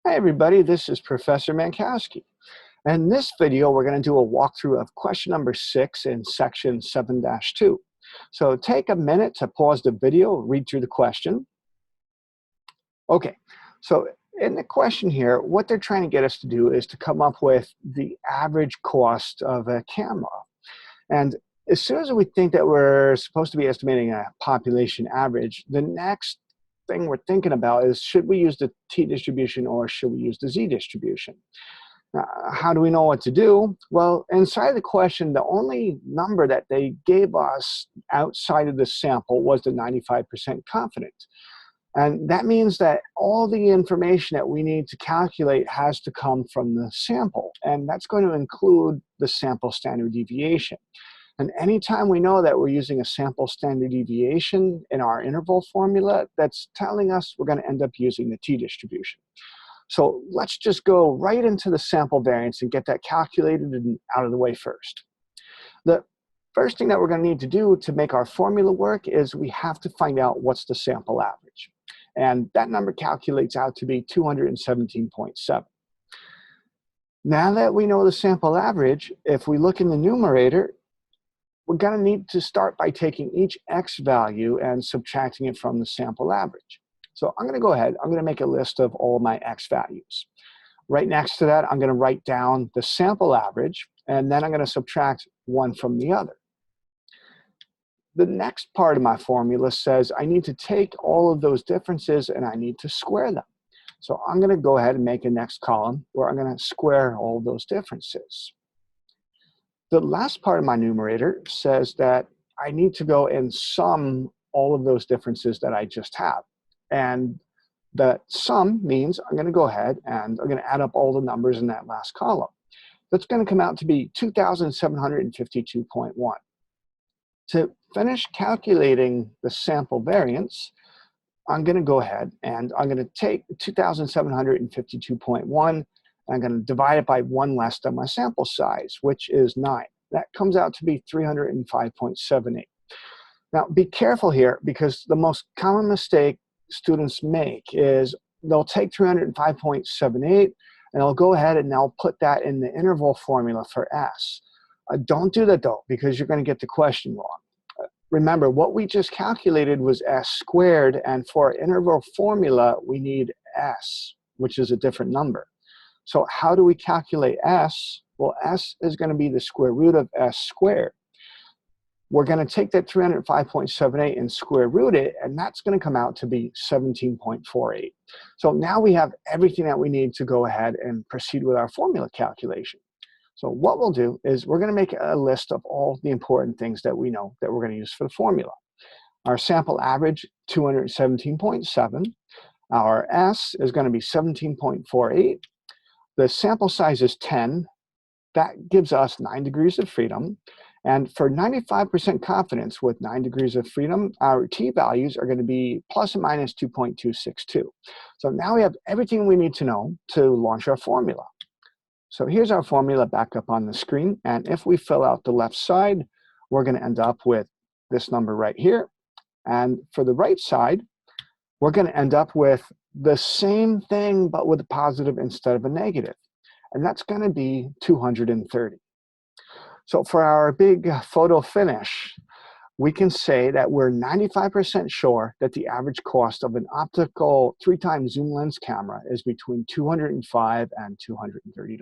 Hi everybody, this is Professor Mankowski. And in this video, we're going to do a walkthrough of question number 6 in section 7-2. So take a minute to pause the video, read through the question. Okay, so in the question here, what they're trying to get us to do is to come up with the average cost of a camera. And as soon as we think that we're supposed to be estimating a population average, the next thing we're thinking about is, should we use the t-distribution or should we use the z-distribution? How do we know what to do? Well, inside the question, the only number that they gave us outside of the sample was the 95% confident. And that means that all the information that we need to calculate has to come from the sample. And that's going to include the sample standard deviation. And anytime we know that we're using a sample standard deviation in our interval formula, that's telling us we're going to end up using the t-distribution. So let's just go right into the sample variance and get that calculated and out of the way first. The first thing that we're going to need to do to make our formula work is we have to find out what's the sample average. And that number calculates out to be 217.7. Now that we know the sample average, if we look in the numerator, we're going to need to start by taking each x value and subtracting it from the sample average. So I'm going to go ahead, I'm going to make a list of all my x values. Right next to that, I'm going to write down the sample average, and then I'm going to subtract one from the other. The next part of my formula says I need to take all of those differences and I need to square them. So I'm going to go ahead and make a next column where I'm going to square all those differences. The last part of my numerator says that I need to go and sum all of those differences that I just have. And the sum means I'm going to go ahead and I'm going to add up all the numbers in that last column. That's going to come out to be 2,752.1. To finish calculating the sample variance, I'm going to go ahead and I'm going to take 2,752.1. I'm going to divide it by 1 less than my sample size, which is 9. That comes out to be 305.78. Now, be careful here, because the most common mistake students make is they'll take 305.78 and they'll go ahead and they'll put that in the interval formula for S. Don't do that, though, because you're going to get the question wrong. Remember, what we just calculated was S squared, and for our interval formula, we need S, which is a different number. So how do we calculate S? Well, S is going to be the square root of S squared. We're going to take that 305.78 and square root it, and that's going to come out to be 17.48. So now we have everything that we need to go ahead and proceed with our formula calculation. So what we'll do is we're going to make a list of all the important things that we know that we're going to use for the formula. Our sample average, 217.7. Our S is going to be 17.48. The sample size is 10. That gives us 9 degrees of freedom. And for 95% confidence with 9 degrees of freedom, our t values are going to be plus or minus 2.262. So now we have everything we need to know to launch our formula. So here's our formula back up on the screen. And if we fill out the left side, we're going to end up with this number right here. And for the right side, we're going to end up with the same thing, but with a positive instead of a negative. And that's going to be 230. So for our big photo finish, we can say that we're 95% sure that the average cost of an optical 3x zoom lens camera is between $205 and $230.